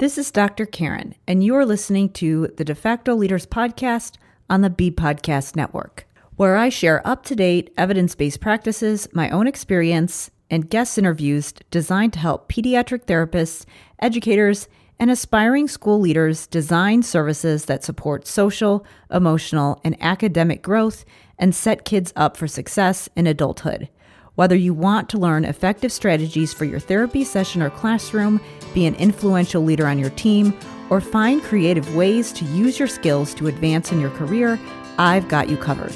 This is Dr. Karen, and you are listening to the Facto Leaders podcast on the B Podcast Network, where I share up-to-date, evidence-based practices, my own experience, and guest interviews designed to help pediatric therapists, educators, and aspiring school leaders design services that support social, emotional, and academic growth and set kids up for success in adulthood. Whether you want to learn effective strategies for your therapy session or classroom, be an influential leader on your team, or find creative ways to use your skills to advance in your career, I've got you covered.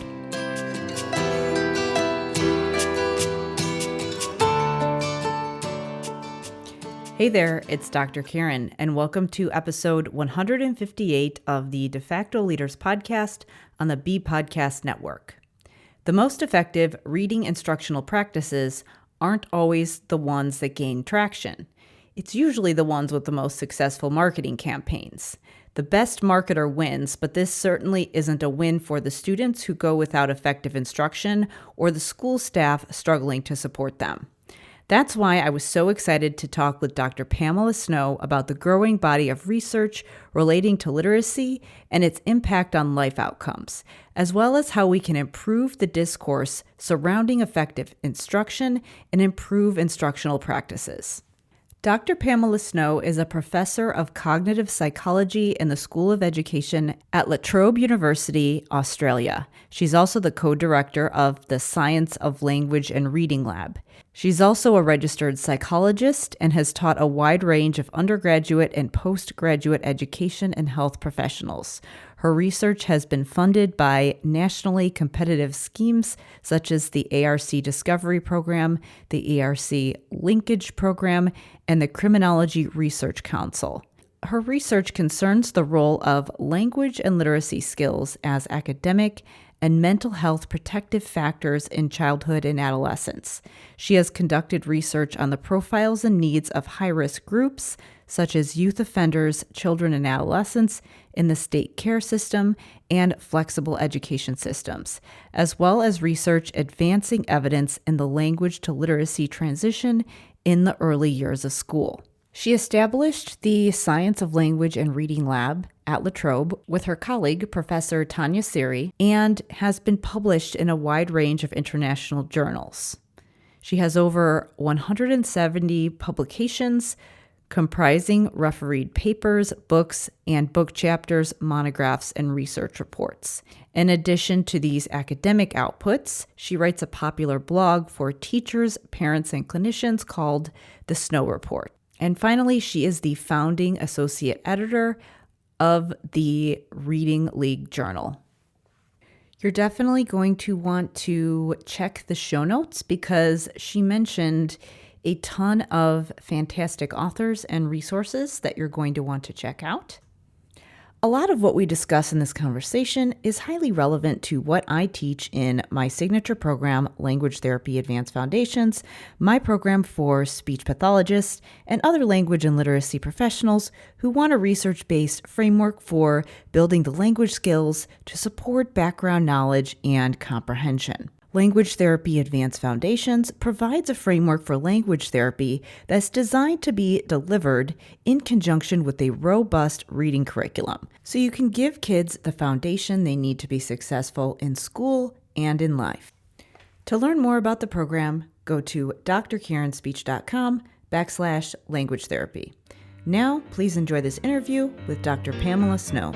Hey there, it's Dr. Karen, and welcome to episode 158 of the De Facto Leaders podcast on the B Podcast Network. The most effective reading instructional practices aren't always the ones that gain traction. It's usually the ones with the most successful marketing campaigns. The best marketer wins, but this certainly isn't a win for the students who go without effective instruction or the school staff struggling to support them. That's why I was so excited to talk with Dr. Pamela Snow about the growing body of research relating to literacy and its impact on life outcomes, as well as how we can improve the discourse surrounding effective instruction and improve instructional practices. Dr. Pamela Snow is a professor of cognitive psychology in the School of Education at Trobe University, Australia. She's also the co-director of the Science of Language and Reading Lab. She's also a registered psychologist and has taught a wide range of undergraduate and postgraduate education and health professionals. Her research has been funded by nationally competitive schemes such as the ARC Discovery Program, the ARC Linkage Program, and the Criminology Research Council. Her research concerns the role of language and literacy skills as academic and mental health protective factors in childhood and adolescence. She has conducted research on the profiles and needs of high-risk groups, such as youth offenders, children and adolescents in the state care system and flexible education systems, as well as research advancing evidence in the language to literacy transition in the early years of school. She established the Science of Language and Reading Lab at La Trobe with her colleague, Professor Tanya Siri, and has been published in a wide range of international journals. She has over 170 publications comprising refereed papers, books, and book chapters, monographs, and research reports. In addition to these academic outputs, she writes a popular blog for teachers, parents, and clinicians called The Snow Report. And finally, she is the founding associate editor of the Reading League Journal. You're definitely going to want to check the show notes because she mentioned a ton of fantastic authors and resources that you're going to want to check out. A lot of what we discuss in this conversation is highly relevant to what I teach in my signature program, Language Therapy Advanced Foundations, my program for speech pathologists and other language and literacy professionals who want a research-based framework for building the language skills to support background knowledge and comprehension. Language Therapy Advanced Foundations provides a framework for language therapy that's designed to be delivered in conjunction with a robust reading curriculum, so you can give kids the foundation they need to be successful in school and in life. To learn more about the program, go to drkarenspeech.com/language therapy. Now, please enjoy this interview with Dr. Pamela Snow.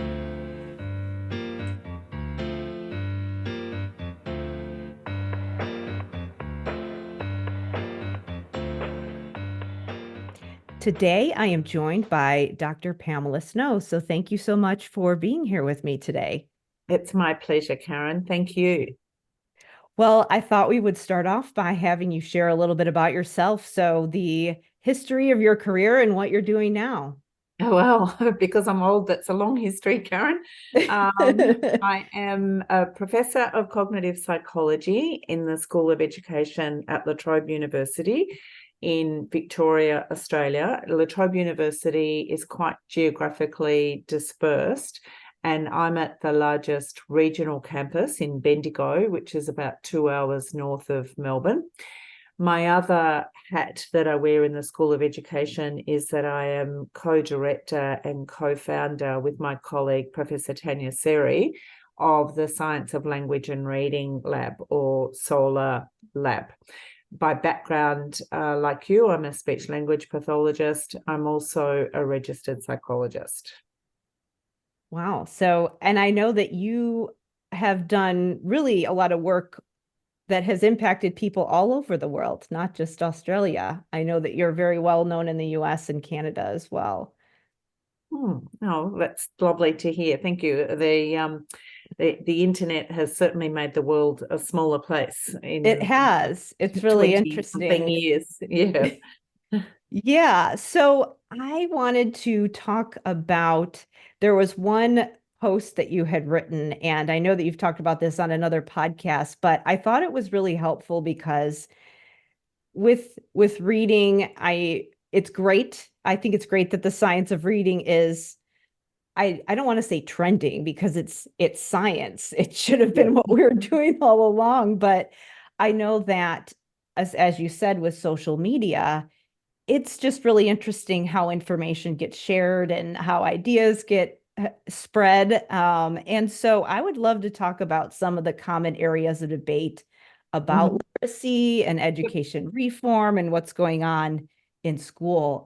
Today, I am joined by Dr. Pamela Snow. So thank you so much for being here with me today. It's my pleasure, Karen. Thank you. Well, I thought we would start off by having you share a little bit about yourself. So the history of your career and what you're doing now. Oh, well, because I'm old, that's a long history, Karen. I am a professor of cognitive psychology in the School of Education at La Trobe University in Victoria, Australia. La Trobe University is quite geographically dispersed, and I'm at the largest regional campus in Bendigo, which is about 2 hours north of Melbourne. My other hat that I wear in the School of Education is that I am co-director and co-founder with my colleague, Professor Tanya Seri, of the Science of Language and Reading Lab, or SOLAR Lab. By background, like you, I'm a speech language pathologist. I'm also a registered psychologist. Wow. So, and I know that you have done really a lot of work that has impacted people all over the world, not just Australia. I know that you're very well known in the US and Canada as well. Oh, that's lovely to hear. Thank you. The internet has certainly made the world a smaller place It in has. It's really 20 something interesting. years. Yeah. Yeah. So I wanted to talk about, there was one post that you had written, and I know that you've talked about this on another podcast, but I thought it was really helpful because with reading, it's great. I think it's great that the science of reading is, I don't want to say trending because it's science. It should have been Yeah. what we were doing all along, but I know that as you said with social media, it's just really interesting how information gets shared and how ideas get spread. And so I would love to talk about some of the common areas of debate about literacy and education reform and what's going on in school.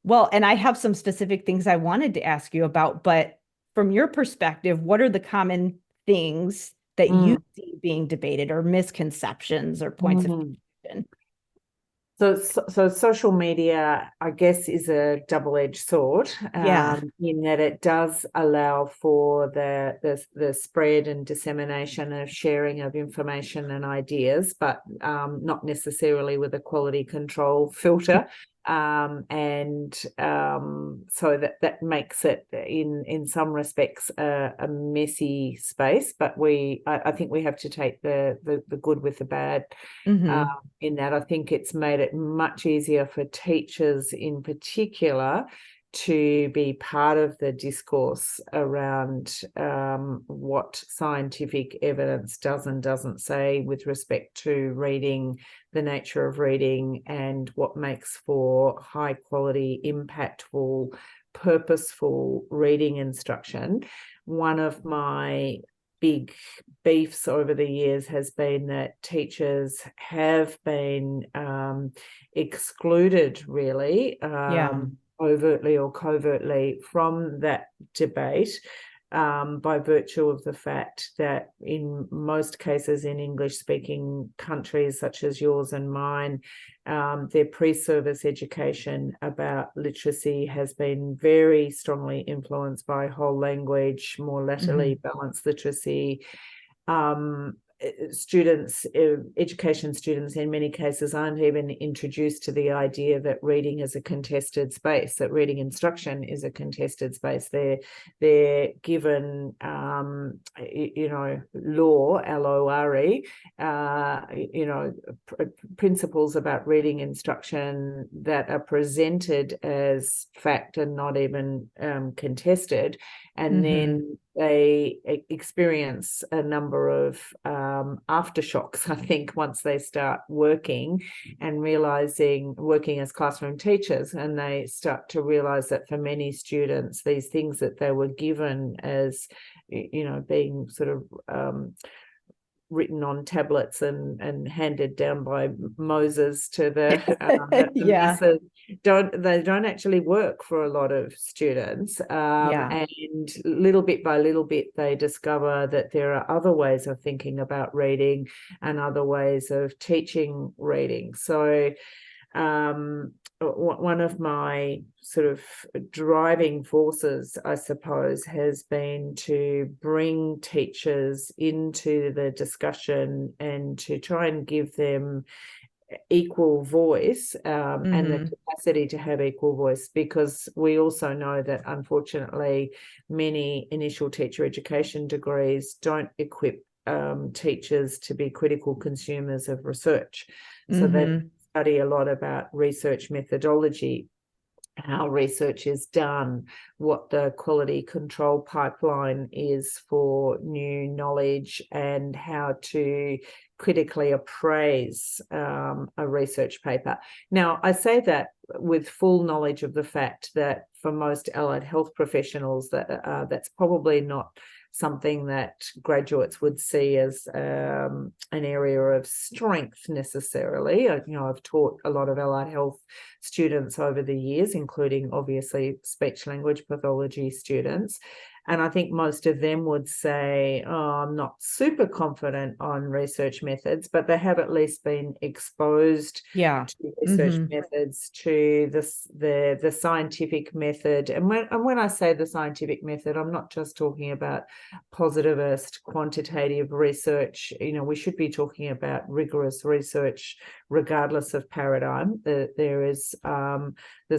Well, and I have some specific things I wanted to ask you about, but from your perspective, what are the common things that you Mm. see being debated, or misconceptions or points of confusion? So social media, I guess, is a double-edged sword, Yeah. in that it does allow for the spread and dissemination of sharing of information and ideas, but not necessarily with a quality control filter. So that makes it in some respects a messy space, but I think we have to take the good with the bad. Mm-hmm. In that, I think it's made it much easier for teachers in particular to be part of the discourse around what scientific evidence does and doesn't say with respect to reading, the nature of reading, and what makes for high quality, impactful, purposeful reading instruction. One of my big beefs over the years has been that teachers have been excluded, really, Yeah. overtly or covertly, from that debate, by virtue of the fact that in most cases in English-speaking countries such as yours and mine, their pre-service education about literacy has been very strongly influenced by whole language, more laterally balanced literacy. Education students in many cases aren't even introduced to the idea that reading is a contested space, that reading instruction is a contested space. They're given, law, L-O-R-E, principles about reading instruction that are presented as fact and not even contested. And then they experience a number of aftershocks, I think, once they start working as classroom teachers, and they start to realize that for many students, these things that they were given as, being sort of written on tablets and handed down by Moses to the Yeah. masses, don't actually work for a lot of students. Yeah. And little bit by little bit, they discover that there are other ways of thinking about reading and other ways of teaching reading. So one of my sort of driving forces, I suppose, has been to bring teachers into the discussion and to try and give them equal voice, and the capacity to have equal voice, because we also know that unfortunately many initial teacher education degrees don't equip teachers to be critical consumers of research. So they study a lot about research methodology, how research is done, what the quality control pipeline is for new knowledge and how to critically appraise a research paper. Now, I say that with full knowledge of the fact that for most allied health professionals, that's probably not something that graduates would see as an area of strength necessarily. I've taught a lot of allied health students over the years, including obviously speech language pathology students. And I think most of them would say, oh, I'm not super confident on research methods, but they have at least been exposed to research methods, to the scientific method. And when I say the scientific method, I'm not just talking about positivist quantitative research. We should be talking about rigorous research regardless of paradigm. There's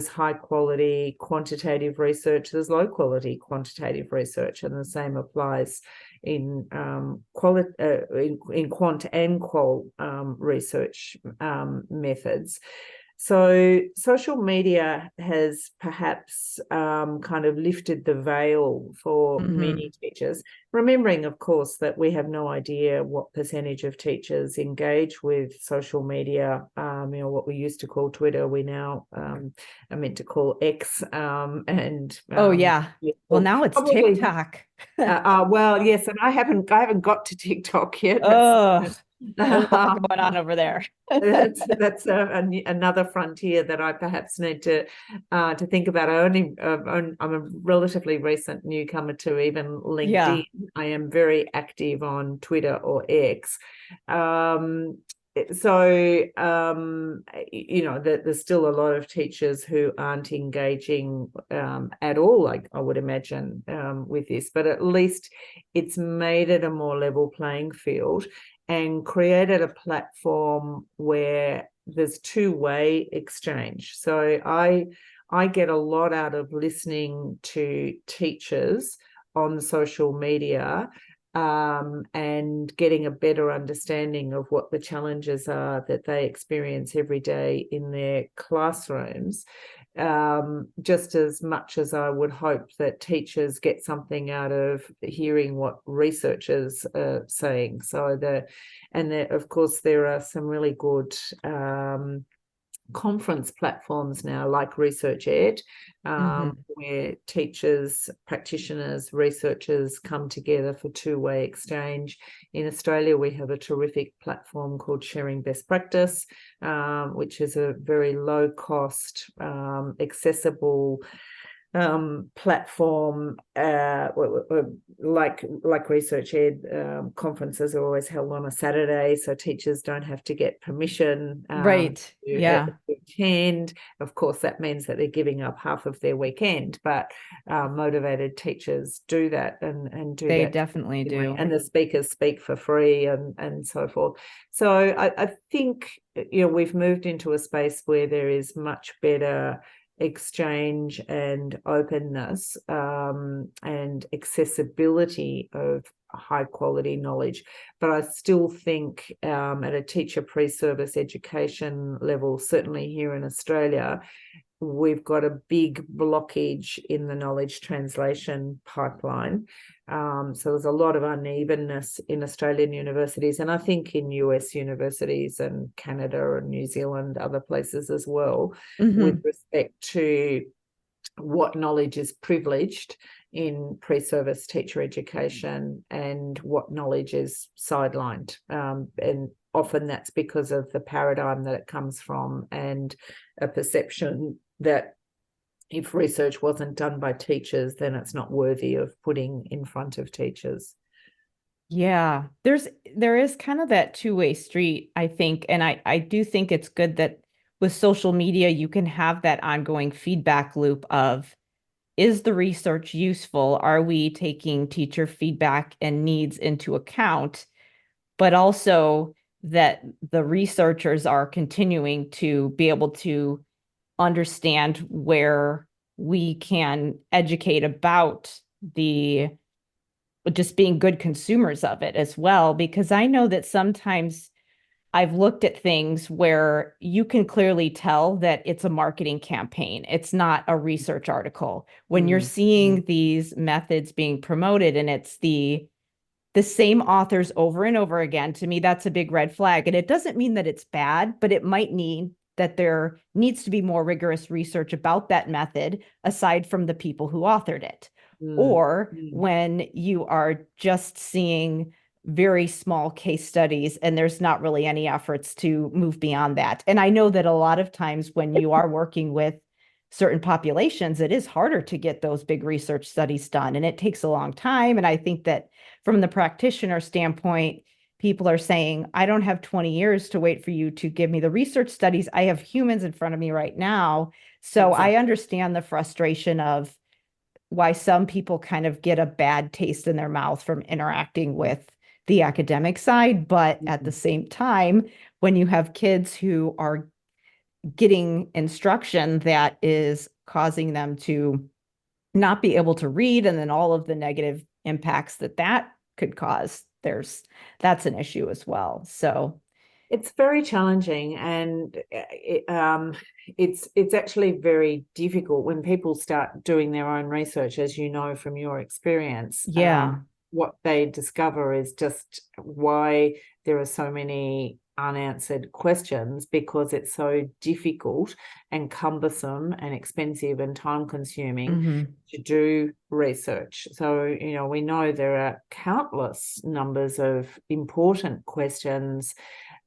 high quality quantitative research, there's low quality quantitative research, and the same applies in quant and qual research methods. So social media has perhaps kind of lifted the veil for many teachers, remembering, of course, that we have no idea what percentage of teachers engage with social media. What we used to call Twitter, we now are meant to call X. Well, now it's probably TikTok. Well, yes, and I haven't got to TikTok yet. There's a lot going on over there. that's another frontier that I perhaps need to think about. I'm a relatively recent newcomer to even LinkedIn. I am very active on Twitter or X. There's still a lot of teachers who aren't engaging at all, I would imagine, with this, but at least it's made it a more level playing field and created a platform where there's two-way exchange. So I get a lot out of listening to teachers on social media and getting a better understanding of what the challenges are that they experience every day in their classrooms, just as much as I would hope that teachers get something out of hearing what researchers are saying. Of course, there are some really good conference platforms now like ResearchEd, where teachers, practitioners, researchers come together for two-way exchange. In Australia, we have a terrific platform called Sharing Best Practice, which is a very low-cost, accessible platform, like ResearchEd. Conferences are always held on a Saturday, so teachers don't have to get permission to attend. Of course, that means that they're giving up half of their weekend, but motivated teachers do that and do they that. They definitely do. And the speakers speak for free and so forth. So I think we've moved into a space where there is much better exchange and openness and accessibility of high quality knowledge. But I still think at a teacher pre-service education level, certainly here in Australia, we've got a big blockage in the knowledge translation pipeline. So there's a lot of unevenness in Australian universities, and I think in US universities and Canada and New Zealand, other places as well, with respect to what knowledge is privileged in pre-service teacher education and what knowledge is sidelined. And often that's because of the paradigm that it comes from and a perception that if research wasn't done by teachers, then it's not worthy of putting in front of teachers. Yeah, there is kind of that two-way street, I think. And I do think it's good that with social media, you can have that ongoing feedback loop of, is the research useful? Are we taking teacher feedback and needs into account? But also that the researchers are continuing to be able to understand where we can educate about just being good consumers of it as well. Because I know that sometimes I've looked at things where you can clearly tell that it's a marketing campaign. It's not a research article. When you're seeing these methods being promoted and it's the same authors over and over again, to me, that's a big red flag. And it doesn't mean that it's bad, but it might mean that there needs to be more rigorous research about that method aside from the people who authored it. Or when you are just seeing very small case studies and there's not really any efforts to move beyond that. And I know that a lot of times when you are working with certain populations, it is harder to get those big research studies done and it takes a long time. And I think that from the practitioner standpoint, people are saying, I don't have 20 years to wait for you to give me the research studies. I have humans in front of me right now. So Exactly. I understand the frustration of why some people kind of get a bad taste in their mouth from interacting with the academic side. But at the same time, when you have kids who are getting instruction that is causing them to not be able to read, and then all of the negative impacts that that could cause, that's an issue as well. So it's very challenging, and it's actually very difficult when people start doing their own research, as you know from your experience. yeah. What they discover is just why there are so many unanswered questions, because it's so difficult and cumbersome and expensive and time consuming to do research. So, we know there are countless numbers of important questions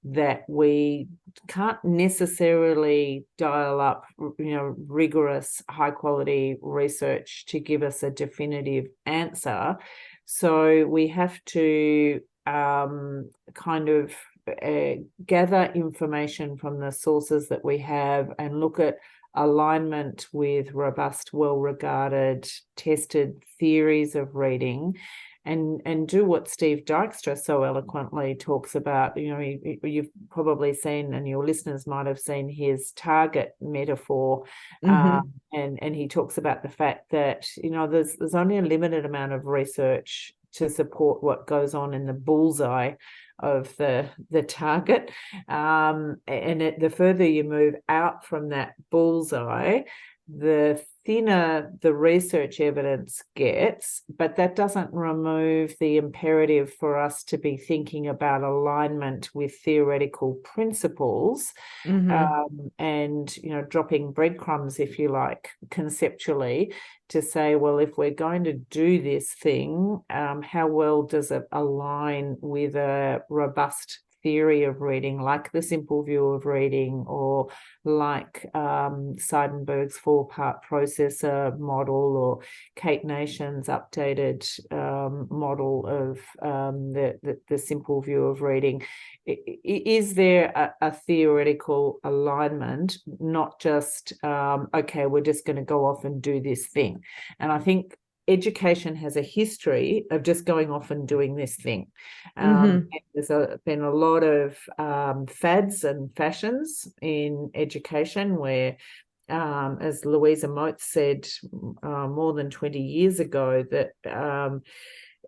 that we can't necessarily dial up, rigorous, high quality research to give us a definitive answer. So we have to kind of gather information from the sources that we have and look at alignment with robust, well-regarded, tested theories of reading, and do what Steve Dykstra so eloquently talks about. You've probably seen, and your listeners might have seen, his target metaphor, and he talks about the fact that there's only a limited amount of research to support what goes on in the bullseye of the target, and the further you move out from that bullseye, the thinner the research evidence gets. But that doesn't remove the imperative for us to be thinking about alignment with theoretical principles, and dropping breadcrumbs, if you like, conceptually, to say, well, if we're going to do this thing, how well does it align with a robust theory of reading, like the simple view of reading, or like Seidenberg's 4-part processor model, or Kate Nation's updated model of the simple view of reading. Is there a theoretical alignment, not just, okay, we're just going to go off and do this thing? And I think education has a history of just going off and doing this thing. There's been a lot of fads and fashions in education where, as Louisa Moat said more than 20 years ago, that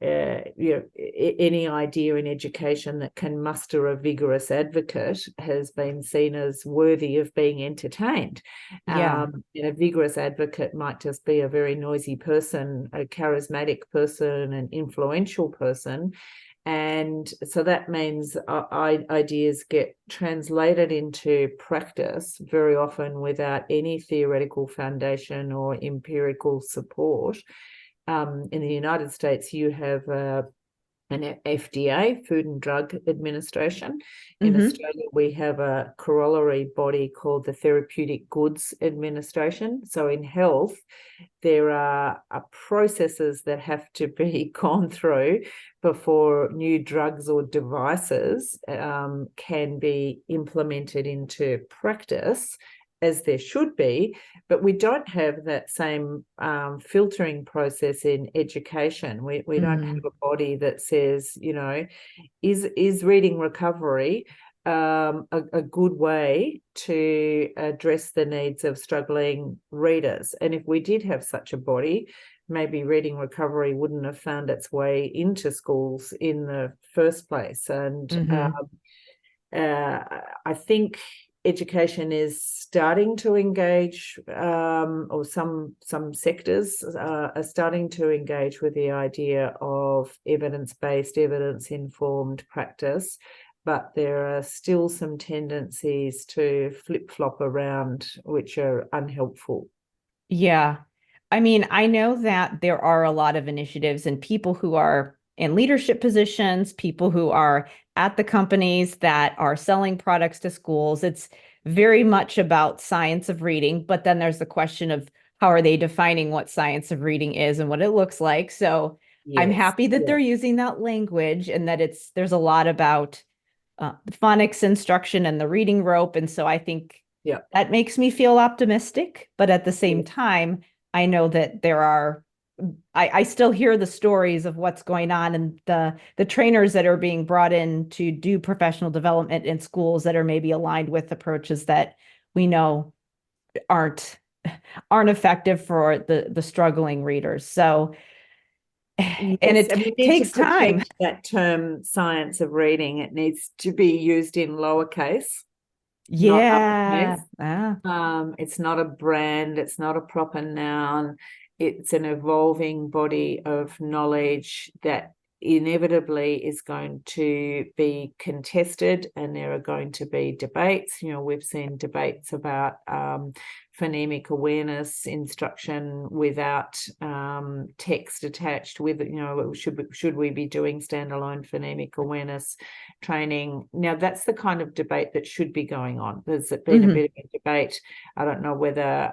any idea in education that can muster a vigorous advocate has been seen as worthy of being entertained. A vigorous advocate might just be a very noisy person, a charismatic person, an influential person. And so that means ideas get translated into practice very often without any theoretical foundation or empirical support. In the United States, you have an FDA, Food and Drug Administration. In Australia, we have a corollary body called the Therapeutic Goods Administration. So in health, there are processes that have to be gone through before new drugs or devices can be implemented into practice, as there should be. But we don't have that same filtering process in education. We don't have a body that says, is reading recovery a good way to address the needs of struggling readers? And if we did have such a body, maybe reading recovery wouldn't have found its way into schools in the first place. And I think education is starting to engage, or some sectors are starting to engage with the idea of evidence-based, evidence-informed practice, but there are still some tendencies to flip-flop around, which are unhelpful. Yeah. I mean, I know that there are a lot of initiatives and people who are in leadership positions, people who are at the companies that are selling products to schools. It's very much about science of reading, but then there's the question of how are they defining what science of reading is and what it looks like. So I'm Yes. happy that they're using that language and that there's a lot about phonics instruction and the reading rope. And so I think Yeah. that makes me feel optimistic. But at the same Yeah. time, I know that I still hear the stories of what's going on and the trainers that are being brought in to do professional development in schools that are maybe aligned with approaches that we know aren't effective for the struggling readers. So, and Yes, it and we need to takes time. protect that term science of reading. It needs to be used in lowercase, not Yeah. uppercase. Ah, It's not a brand, it's not a proper noun. It's an evolving body of knowledge that inevitably is going to be contested, and there are going to be debates. We've seen debates about phonemic awareness instruction without text attached with it. Should we be doing standalone phonemic awareness training? Now, that's the kind of debate that should be going on. There's been a bit of a debate. I don't know whether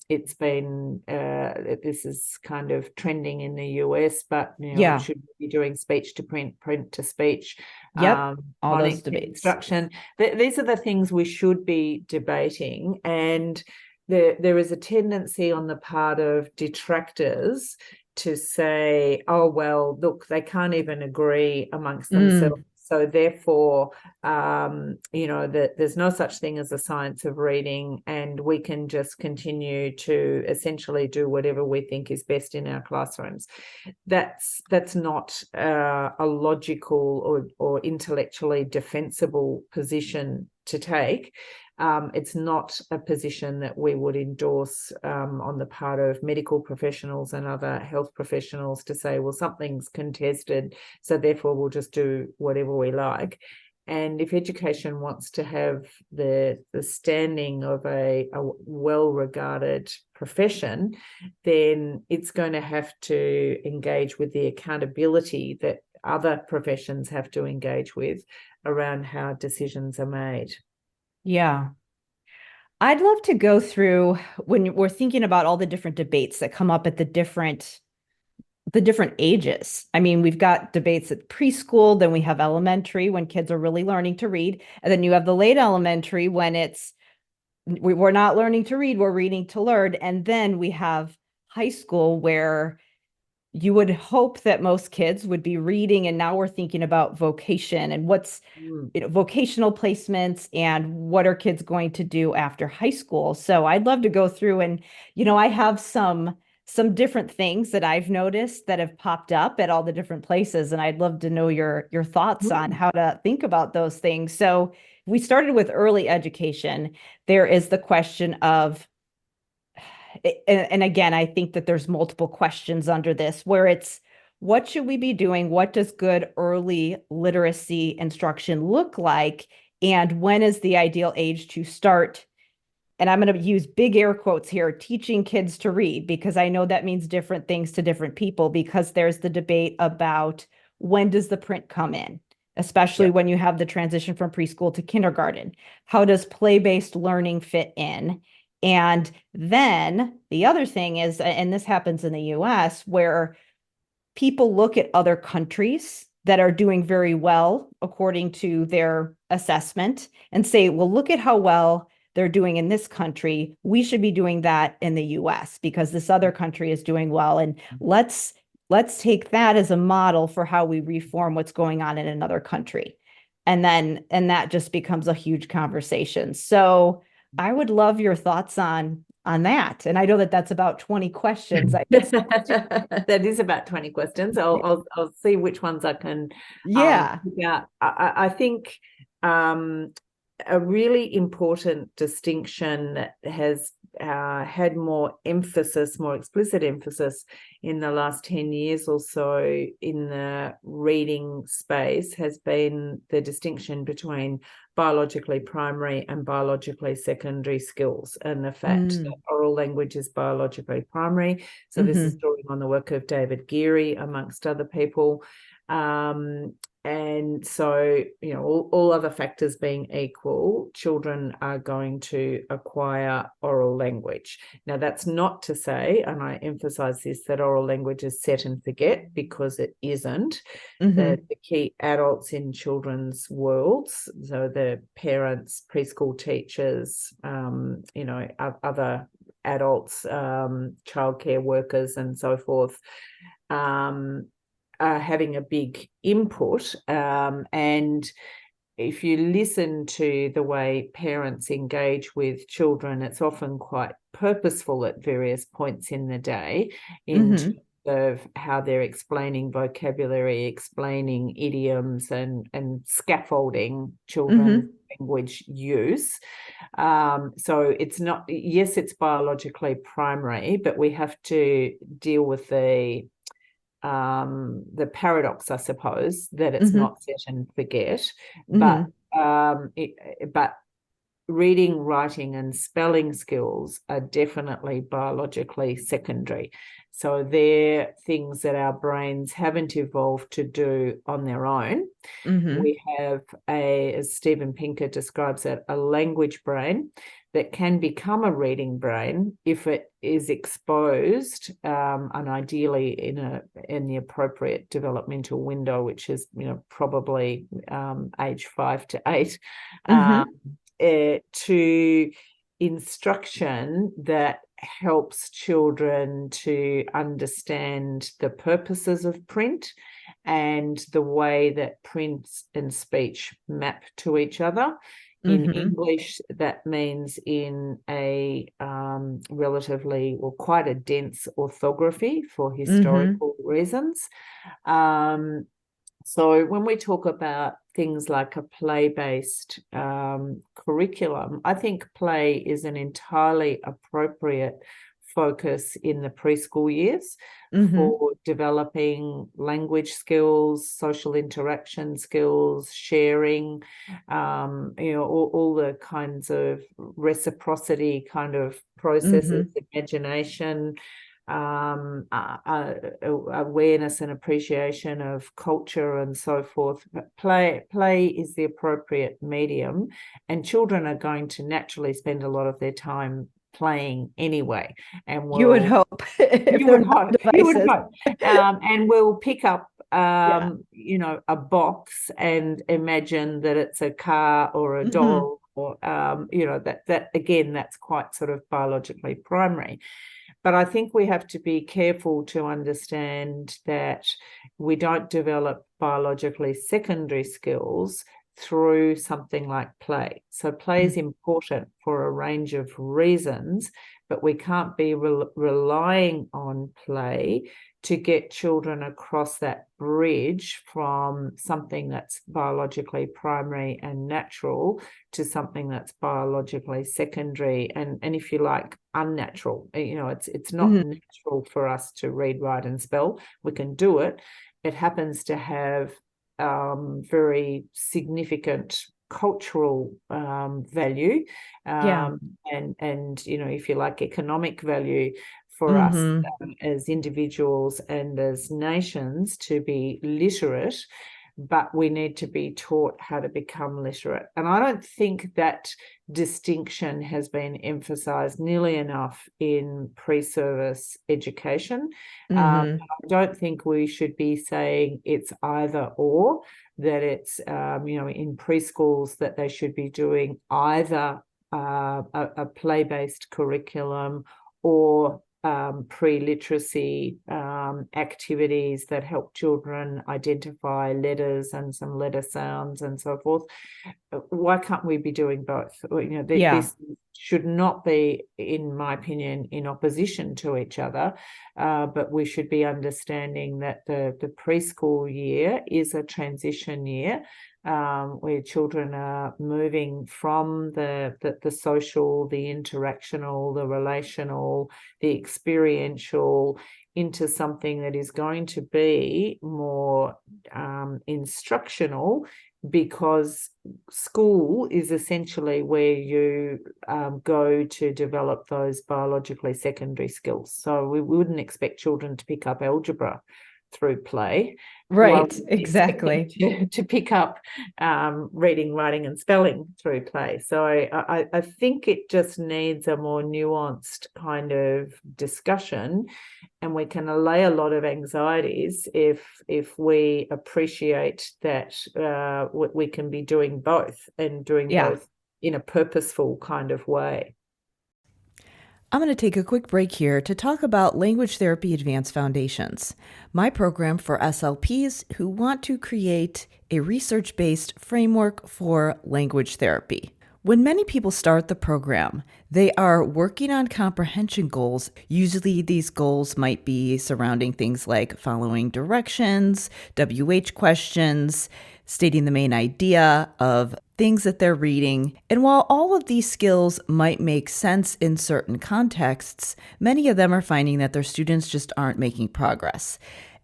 it's been this is kind of trending in the US, but yeah. should we be doing speech to print, print to speech, Yep. All those phonics debates. instruction? These are the things we should be debating, and there is a tendency on the part of detractors to say, oh, well, look, they can't even agree amongst themselves. So therefore, that there's no such thing as a science of reading, and we can just continue to essentially do whatever we think is best in our classrooms. That's not a logical or intellectually defensible position to take. It's not a position that we would endorse on the part of medical professionals and other health professionals to say, well, something's contested, so therefore we'll just do whatever we like. And if education wants to have the standing of a well-regarded profession, then it's going to have to engage with the accountability that other professions have to engage with around how decisions are made. Yeah. I'd love to go through when we're thinking about all the different debates that come up at the different ages. I mean, we've got debates at preschool, then we have elementary when kids are really learning to read, and then you have the late elementary when we're not learning to read, we're reading to learn, and then we have high school where you would hope that most kids would be reading, and now we're thinking about vocation and what's vocational placements and what are kids going to do after high school. So I'd love to go through and I have some different things that I've noticed that have popped up at all the different places, and I'd love to know your thoughts on how to think about those things. So we started with early education. There is the question of, and again, I think that there's multiple questions under this where it's what should we be doing? What does good early literacy instruction look like? And when is the ideal age to start? And I'm going to use big air quotes here, teaching kids to read, because I know that means different things to different people, because there's the debate about when does the print come in, especially when you have the transition from preschool to kindergarten. How does play-based learning fit in? And then the other thing is, and this happens in the US, where people look at other countries that are doing very well according to their assessment and say, well, look at how well they're doing in this country. We should be doing that in the US because this other country is doing well. And let's take that as a model for how we reform what's going on in another country. And that just becomes a huge conversation. So I would love your thoughts on that. And I know that that's about 20 questions. I guess. That is about 20 questions. I'll see which ones I can Yeah. pick out. I think a really important distinction that has had more emphasis, more explicit emphasis in the last 10 years or so in the reading space has been the distinction between biologically primary and biologically secondary skills, and the fact that oral language is biologically primary. So this is drawing on the work of David Geary, amongst other people. And so, all other factors being equal, children are going to acquire oral language. Now, that's not to say, and I emphasize this, that oral language is set and forget, because it isn't. The key adults in children's worlds, so the parents, preschool teachers, other adults, childcare workers and so forth, are having a big input. And if you listen to the way parents engage with children, it's often quite purposeful at various points in the day in terms of how they're explaining vocabulary, explaining idioms, and scaffolding children's language use. So it's not, yes, it's biologically primary, but we have to deal with the paradox, I suppose, that it's not set and forget, but reading, writing, and spelling skills are definitely biologically secondary. So they're things that our brains haven't evolved to do on their own. We have as Steven Pinker describes it, a language brain that can become a reading brain if it is exposed, and ideally in the appropriate developmental window, which is probably age 5 to 8, to instruction that helps children to understand the purposes of print and the way that print and speech map to each other. In English, that means in a relatively, or quite a dense orthography for historical reasons. So when we talk about things like a play-based curriculum, I think play is an entirely appropriate focus in the preschool years for developing language skills, social interaction skills, sharing, all the kinds of reciprocity kind of processes, imagination, awareness and appreciation of culture and so forth. But play is the appropriate medium, and children are going to naturally spend a lot of their time playing anyway, and you would hope. You would hope. And we'll pick up a box and imagine that it's a car or a doll, or that again, that's quite sort of biologically primary. But I think we have to be careful to understand that we don't develop biologically secondary skills through something like play. So play is important for a range of reasons, but we can't be relying on play to get children across that bridge from something that's biologically primary and natural to something that's biologically secondary and if you like, unnatural. It's not natural for us to read, write, and spell. We can do it. It happens to have very significant cultural value, and if you like, economic value for us as individuals and as nations to be literate, but we need to be taught how to become literate. And I don't think that distinction has been emphasized nearly enough in pre-service education. I don't think we should be saying it's either or, that it's, in preschools that they should be doing either a play-based curriculum or pre-literacy activities that help children identify letters and some letter sounds and so forth. Why can't we be doing both? This should not be, in my opinion, in opposition to each other, but we should be understanding that the preschool year is a transition year, where children are moving from the social, the interactional, the relational, the experiential, into something that is going to be more instructional, because school is essentially where you go to develop those biologically secondary skills. So we wouldn't expect children to pick up algebra through play. Right, exactly. To pick up reading, writing, and spelling through play. So I think it just needs a more nuanced kind of discussion, and we can allay a lot of anxieties if we appreciate that we can be doing both, and doing both in a purposeful kind of way. I'm going to take a quick break here to talk about Language Therapy Advanced Foundations, my program for SLPs who want to create a research-based framework for language therapy. When many people start the program, they are working on comprehension goals. Usually these goals might be surrounding things like following directions, WH questions, stating the main idea of things that they're reading. And while all of these skills might make sense in certain contexts, many of them are finding that their students just aren't making progress.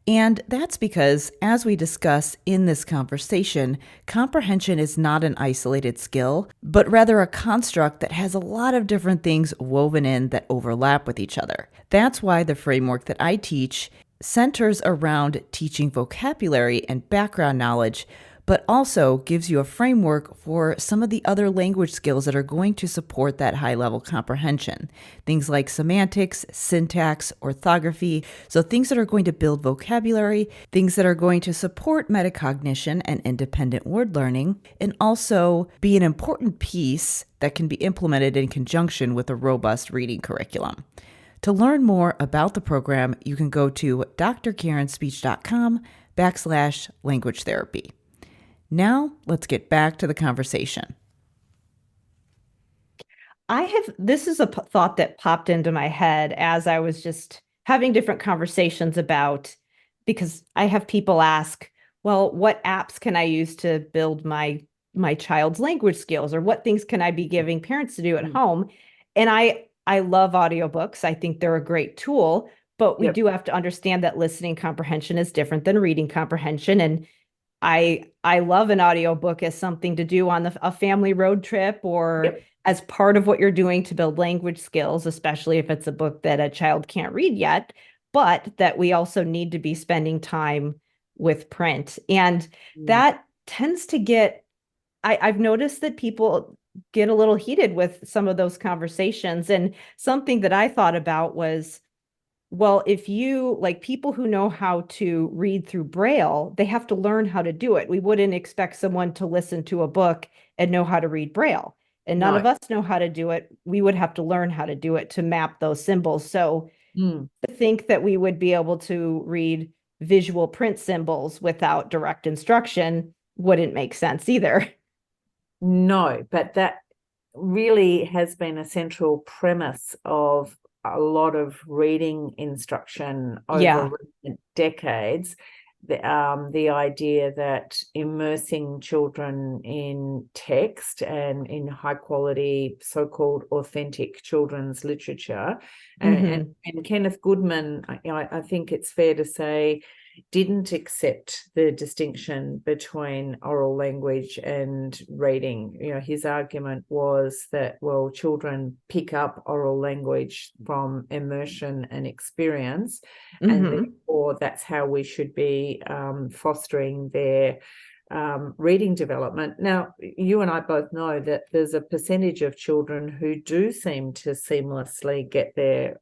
And that's because, as we discuss in this conversation, comprehension is not an isolated skill, but rather a construct that has a lot of different things woven in that overlap with each other. That's why the framework that I teach centers around teaching vocabulary and background knowledge, but also gives you a framework for some of the other language skills that are going to support that high-level comprehension. Things like semantics, syntax, orthography, so things that are going to build vocabulary, things that are going to support metacognition and independent word learning, and also be an important piece that can be implemented in conjunction with a robust reading curriculum. To learn more about the program, you can go to drkarenspeech.com/language therapy. Now, let's get back to the conversation. This is a thought that popped into my head as I was just having different conversations about, because I have people ask, well, what apps can I use to build my child's language skills, or what things can I be giving parents to do at home? And I love audiobooks. I think they're a great tool, but we do have to understand that listening comprehension is different than reading comprehension. And I love an audiobook as something to do on a family road trip, or as part of what you're doing to build language skills, especially if it's a book that a child can't read yet, but that we also need to be spending time with print. And that tends to get, I've noticed that people get a little heated with some of those conversations. And something that I thought about was, well, if you, like, people who know how to read through Braille, they have to learn how to do it. We wouldn't expect someone to listen to a book and know how to read Braille. And none of us know how to do it. We would have to learn how to do it to map those symbols. So to think that we would be able to read visual print symbols without direct instruction wouldn't make sense either. No, but that really has been a central premise of a lot of reading instruction over recent decades. The idea that immersing children in text and in high quality, so-called authentic children's literature, and Kenneth Goodman, I think it's fair to say, didn't accept the distinction between oral language and reading. His argument was that, well, children pick up oral language from immersion and experience, and therefore that's how we should be fostering their reading development. Now, you and I both know that there's a percentage of children who do seem to seamlessly get there,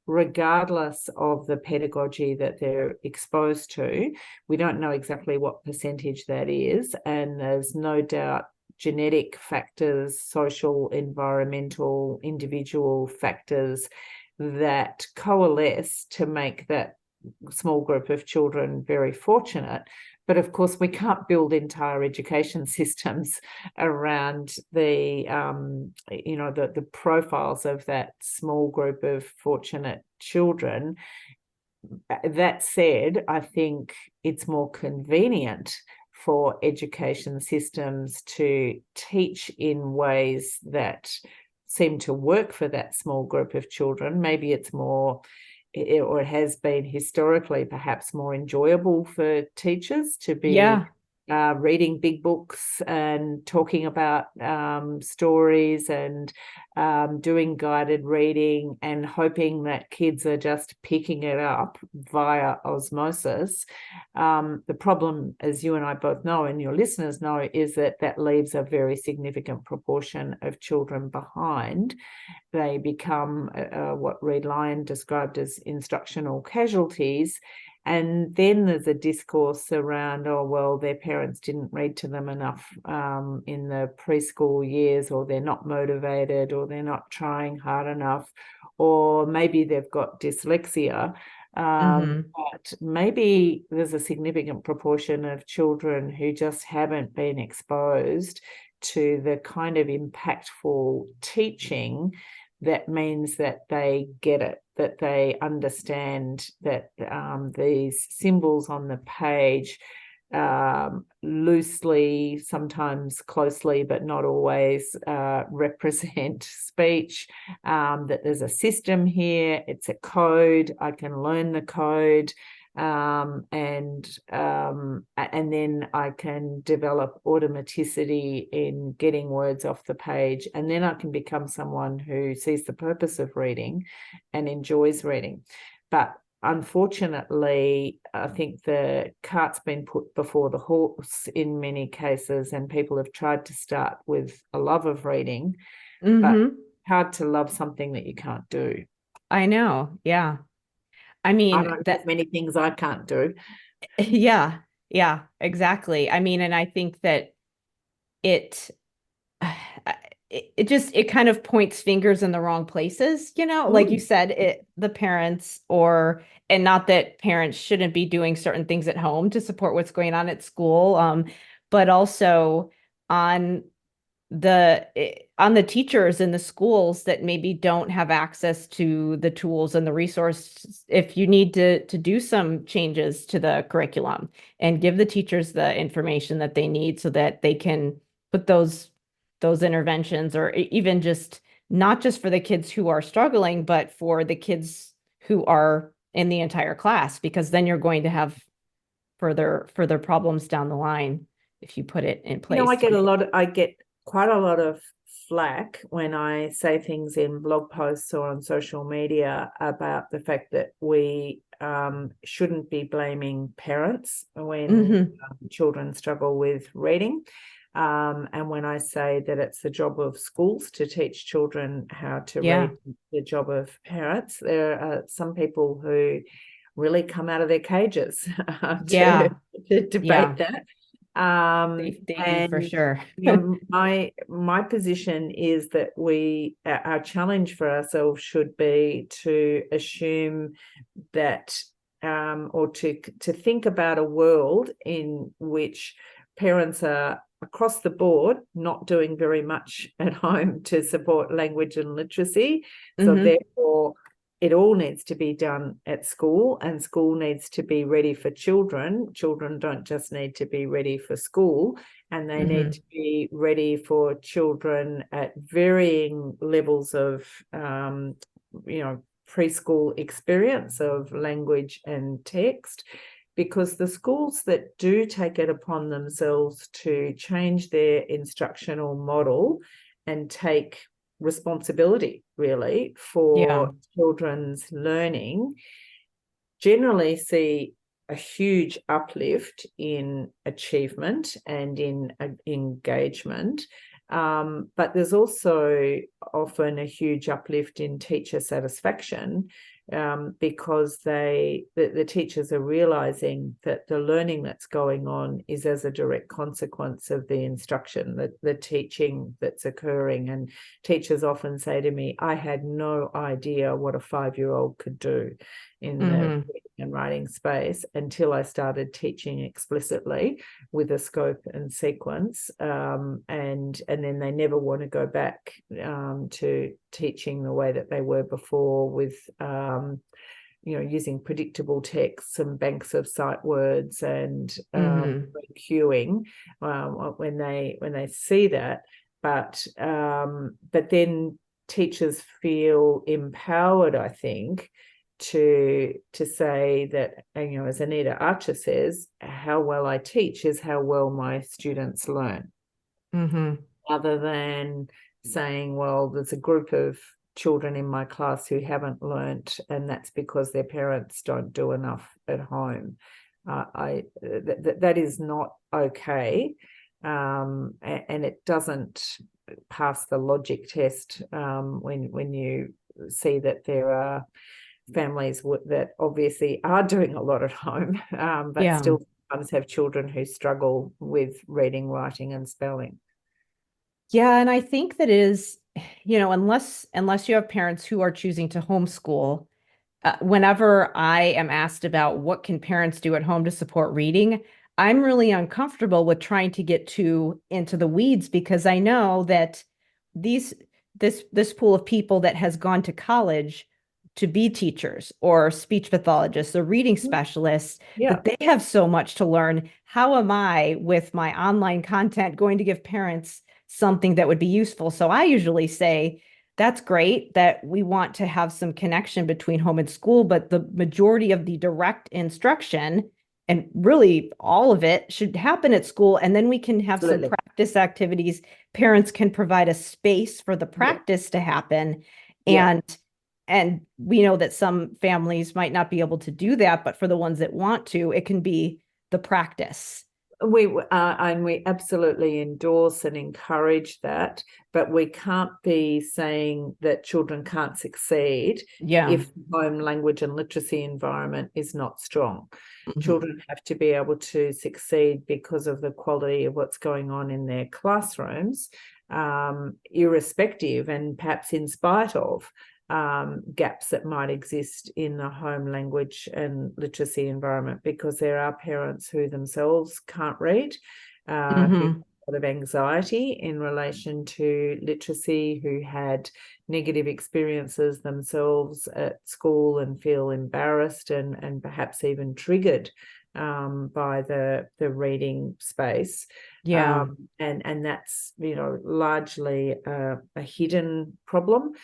regardless of the pedagogy that they're exposed to. We don't know exactly what percentage that is, and there's no doubt genetic factors, social, environmental, individual factors that coalesce to make that small group of children very fortunate. But of course, we can't build entire education systems around the the profiles of that small group of fortunate children. That said, I think it's more convenient for education systems to teach in ways that seem to work for that small group of children. Maybe it's more, or it has been historically perhaps more enjoyable for teachers to be reading big books and talking about stories and doing guided reading and hoping that kids are just picking it up via osmosis. The problem, as you and I both know and your listeners know, is that leaves a very significant proportion of children behind. They become what Reed Lyon described as instructional casualties. And then there's a discourse around, oh, well, their parents didn't read to them enough in the preschool years, or they're not motivated, or they're not trying hard enough, or maybe they've got dyslexia. But maybe there's a significant proportion of children who just haven't been exposed to the kind of impactful teaching that means that they get it, that they understand that these symbols on the page loosely, sometimes closely, but not always represent speech, that there's a system here, it's a code, I can learn the code, and then I can develop automaticity in getting words off the page, and then I can become someone who sees the purpose of reading and enjoys reading. But unfortunately, I think the cart's been put before the horse in many cases, and people have tried to start with a love of reading, but hard to love something that you can't do. I know. Yeah. I mean, I don't have many things I can't do. Yeah, exactly. I mean, and I think that it kind of points fingers in the wrong places, like you said, the parents, and not that parents shouldn't be doing certain things at home to support what's going on at school, but also on the teachers in the schools that maybe don't have access to the tools and the resources. If you need to do some changes to the curriculum and give the teachers the information that they need so that they can put those interventions, or even just not just for the kids who are struggling, but for the kids who are in the entire class, because then you're going to have further problems down the line if you put it in place. I get quite a lot of flack when I say things in blog posts or on social media about the fact that we shouldn't be blaming parents when children struggle with reading. And when I say that it's the job of schools to teach children how to read, the job of parents, there are some people who really come out of their cages to debate that. They do, for sure. My position is that our challenge for ourselves should be to assume that or to think about a world in which parents are across the board not doing very much at home to support language and literacy. So therefore it all needs to be done at school, and school needs to be ready for children. Children don't just need to be ready for school, and they need to be ready for children at varying levels of, preschool experience of language and text, because the schools that do take it upon themselves to change their instructional model and take responsibility really for children's learning generally see a huge uplift in achievement and in engagement, but there's also often a huge uplift in teacher satisfaction, because the teachers are realizing that the learning that's going on is as a direct consequence of the instruction, the teaching that's occurring. And teachers often say to me, I had no idea what a 5-year-old could do in the and writing space until I started teaching explicitly with a scope and sequence, and then they never want to go back to teaching the way that they were before with using predictable texts and banks of sight words and queuing when they see that. But then teachers feel empowered, I think, to say that, as Anita Archer says, how well I teach is how well my students learn, rather than saying, well, there's a group of children in my class who haven't learnt, and that's because their parents don't do enough at home. That is not okay, and it doesn't pass the logic test when you see that there are families that obviously are doing a lot at home, but still sometimes have children who struggle with reading, writing, and spelling. Yeah, and I think that is, unless you have parents who are choosing to homeschool, whenever I am asked about what can parents do at home to support reading, I'm really uncomfortable with trying to get into the weeds, because I know that this pool of people that has gone to college to be teachers or speech pathologists or reading specialists, that they have so much to learn. How am I, with my online content, going to give parents something that would be useful? So I usually say, that's great that we want to have some connection between home and school, but the majority of the direct instruction, and really all of it, should happen at school. And then we can have some practice activities. Parents can provide a space for the practice to happen. And we know that some families might not be able to do that, but for the ones that want to, it can be the practice. We absolutely endorse and encourage that, but we can't be saying that children can't succeed if the home language and literacy environment is not strong. Children have to be able to succeed because of the quality of what's going on in their classrooms, irrespective and perhaps in spite of gaps that might exist in the home language and literacy environment, because there are parents who themselves can't read, who have a lot of anxiety in relation to literacy, who had negative experiences themselves at school and feel embarrassed and perhaps even triggered by the reading space. And that's largely a hidden problem.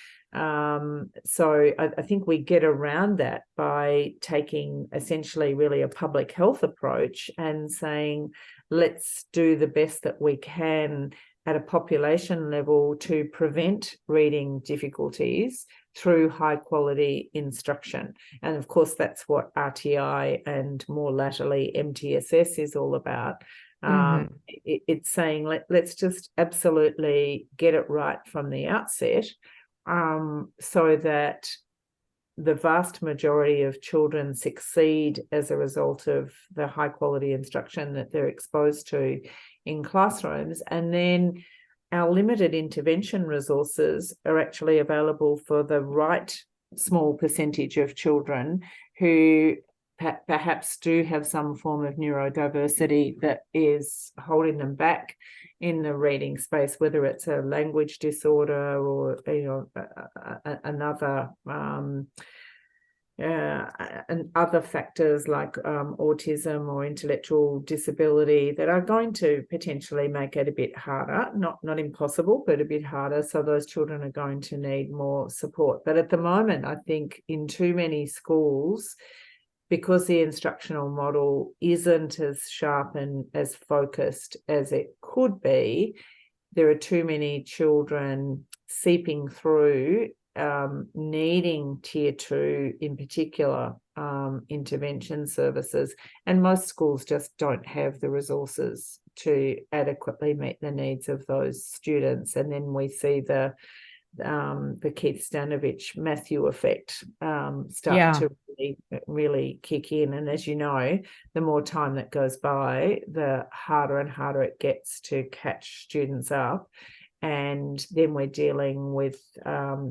So I think we get around that by taking essentially really a public health approach and saying, let's do the best that we can at a population level to prevent reading difficulties through high quality instruction. And of course, that's what RTI and more latterly MTSS is all about. It's saying, let's just absolutely get it right from the outset, so that the vast majority of children succeed as a result of the high quality instruction that they're exposed to in classrooms. And then our limited intervention resources are actually available for the right small percentage of children who perhaps do have some form of neurodiversity that is holding them back in the reading space, whether it's a language disorder or another and other factors like autism or intellectual disability that are going to potentially make it a bit harder, not impossible, but a bit harder. So those children are going to need more support. But at the moment, I think in too many schools, because the instructional model isn't as sharp and as focused as it could be, there are too many children seeping through, needing tier 2 in particular intervention services, and most schools just don't have the resources to adequately meet the needs of those students. And then we see the Keith Stanovich Matthew effect start to really kick in. And as you know, the more time that goes by, the harder and harder it gets to catch students up. And then we're dealing with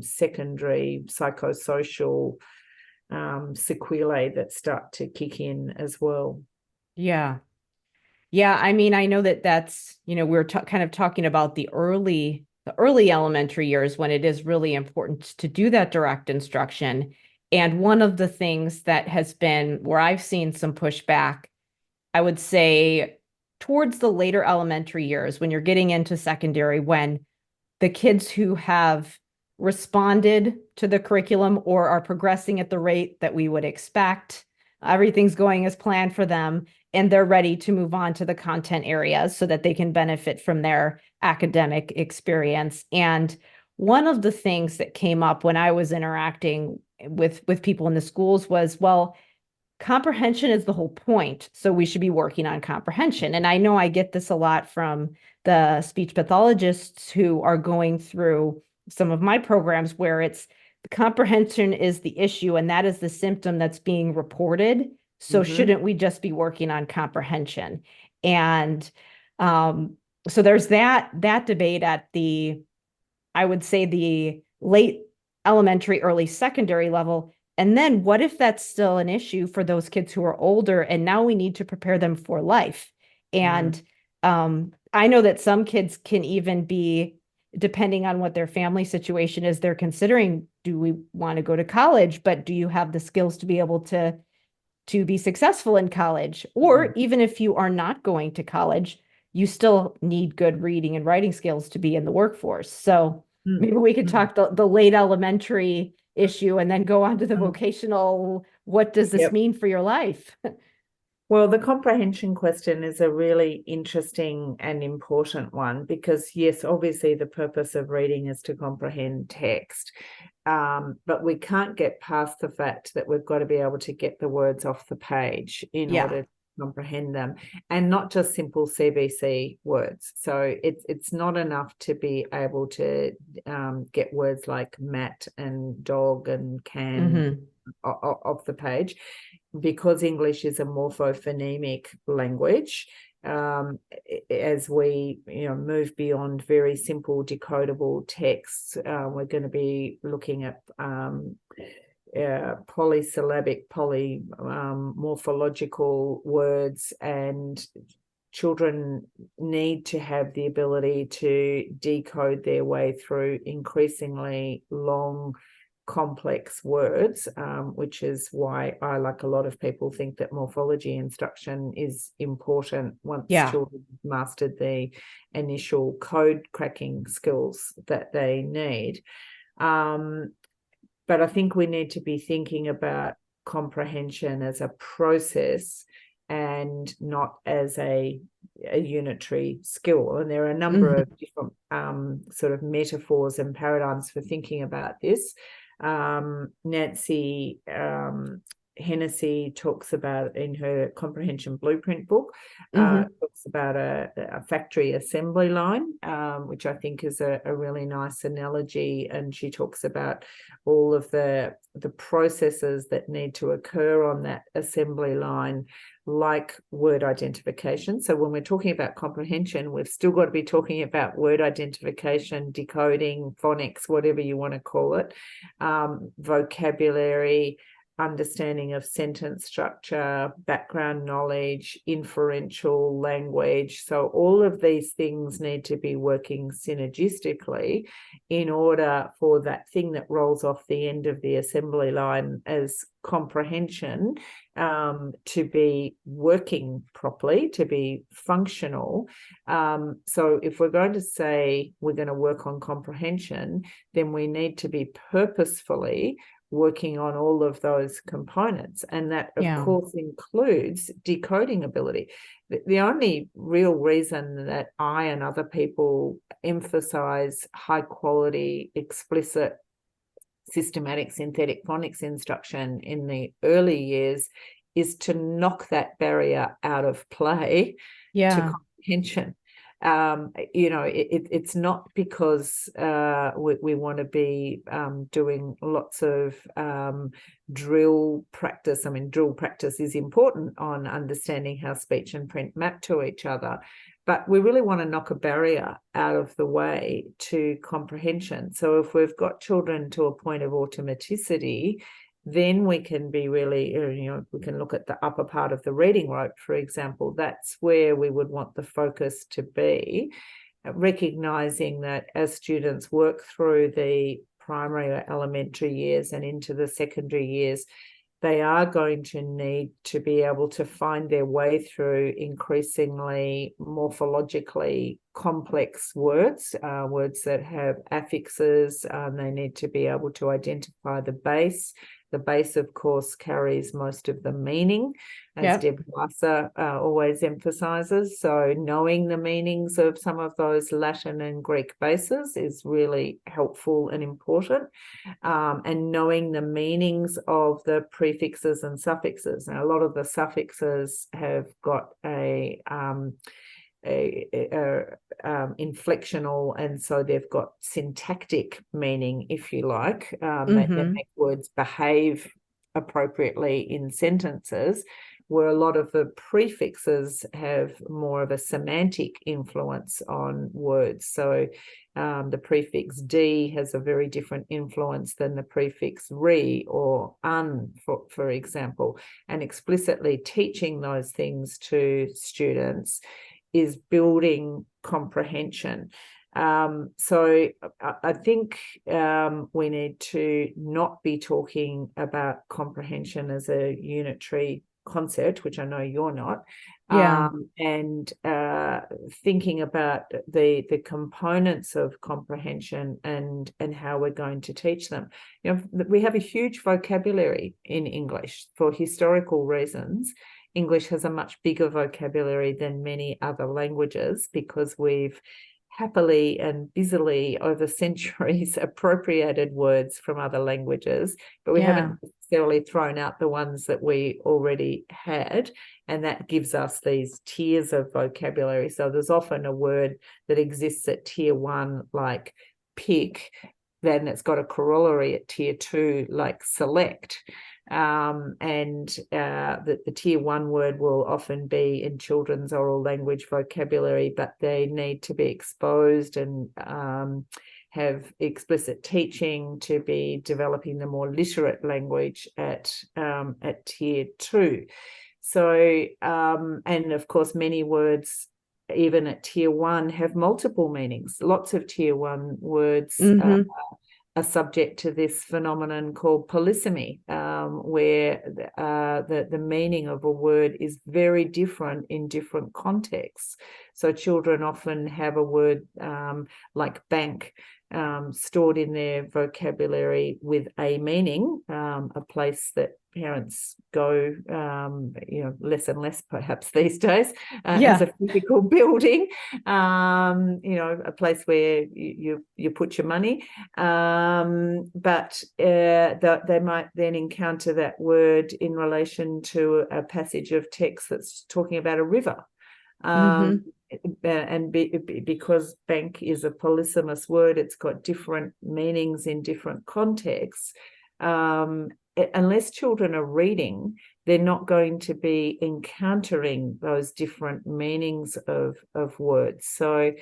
secondary psychosocial sequelae that start to kick in as well. Yeah. Yeah, I mean, I know that's, we're kind of talking about the early elementary years when it is really important to do that direct instruction. And one of the things that has been where I've seen some pushback, I would say towards the later elementary years, when you're getting into secondary, when the kids who have responded to the curriculum or are progressing at the rate that we would expect, everything's going as planned for them, and they're ready to move on to the content areas so that they can benefit from their academic experience. And one of the things that came up when I was interacting with people in the schools was, well, comprehension is the whole point, so we should be working on comprehension. And I know I get this a lot from the speech pathologists who are going through some of my programs where it's comprehension is the issue and that is the symptom that's being reported. So shouldn't we just be working on comprehension? And so there's that debate at I would say the late elementary, early secondary level. And then what if that's still an issue for those kids who are older and now we need to prepare them for life? And I know that some kids can even be, depending on what their family situation is, they're considering, do we want to go to college? But do you have the skills to be able to be successful in college? Or even if you are not going to college, you still need good reading and writing skills to be in the workforce. So maybe we could talk the late elementary issue and then go on to the vocational. What does this mean for your life? Well, the comprehension question is a really interesting and important one because, yes, obviously the purpose of reading is to comprehend text, but we can't get past the fact that we've got to be able to get the words off the page in order to comprehend them, and not just simple CBC words. So it's not enough to be able to get words like mat and dog and can off the page, because English is a morphophonemic language. As we move beyond very simple decodable texts, we're going to be looking at polysyllabic, morphological words, and children need to have the ability to decode their way through increasingly long, complex words, which is why I, like a lot of people, think that morphology instruction is important once children have mastered the initial code cracking skills that they need. But I think we need to be thinking about comprehension as a process and not as a unitary skill. And there are a number of different sort of metaphors and paradigms for thinking about this. Nancy Hennessy talks about, in her comprehension blueprint book, talks about a factory assembly line, which I think is a really nice analogy. And she talks about all of the processes that need to occur on that assembly line, like word identification. So when we're talking about comprehension, we've still got to be talking about word identification, decoding, phonics, whatever you want to call it, vocabulary, understanding of sentence structure, background knowledge, inferential language. So all of these things need to be working synergistically in order for that thing that rolls off the end of the assembly line as comprehension to be working properly, to be functional. So if we're going to say we're going to work on comprehension, then we need to be purposefully working on all of those components. And that, of course, includes decoding ability. The only real reason that I and other people emphasize high quality, explicit, systematic synthetic phonics instruction in the early years is to knock that barrier out of play to comprehension. It's not because we want to be doing lots of drill practice. I mean, drill practice is important on understanding how speech and print map to each other, but we really want to knock a barrier out of the way to comprehension. So if we've got children to a point of automaticity, then we can be really, we can look at the upper part of the reading rope, for example. That's where we would want the focus to be, recognizing that as students work through the primary or elementary years and into the secondary years, they are going to need to be able to find their way through increasingly morphologically complex words, words that have affixes. They need to be able to identify the base. The base, of course, carries most of the meaning, as Deb Wasser always emphasizes. So knowing the meanings of some of those Latin and Greek bases is really helpful and important. And knowing the meanings of the prefixes and suffixes. Now, a lot of the suffixes have got a inflectional, and so they've got syntactic meaning, if you like. They make words behave appropriately in sentences, where a lot of the prefixes have more of a semantic influence on words. So the prefix D has a very different influence than the prefix re or un, for example. And explicitly teaching those things to students is building comprehension. So I think we need to not be talking about comprehension as a unitary concept, which I know you're not, and thinking about the components of comprehension and how we're going to teach them. We have a huge vocabulary in English for historical reasons. English has a much bigger vocabulary than many other languages because we've happily and busily over centuries appropriated words from other languages, but we haven't necessarily thrown out the ones that we already had, and that gives us these tiers of vocabulary. So there's often a word that exists at tier 1 like pick, then it's got a corollary at tier 2 like select. The tier 1 word will often be in children's oral language vocabulary, but they need to be exposed and have explicit teaching to be developing the more literate language at tier 2. So, and of course, many words, even at tier 1, have multiple meanings. Lots of tier 1 words are subject to this phenomenon called polysemy, where the meaning of a word is very different in different contexts. So children often have a word like bank stored in their vocabulary with a meaning, a place that parents go, less and less perhaps these days, as a physical building, a place where you put your money. But they might then encounter that word in relation to a passage of text that's talking about a river. And because bank is a polysemous word, it's got different meanings in different contexts. Unless children are reading, they're not going to be encountering those different meanings of words. So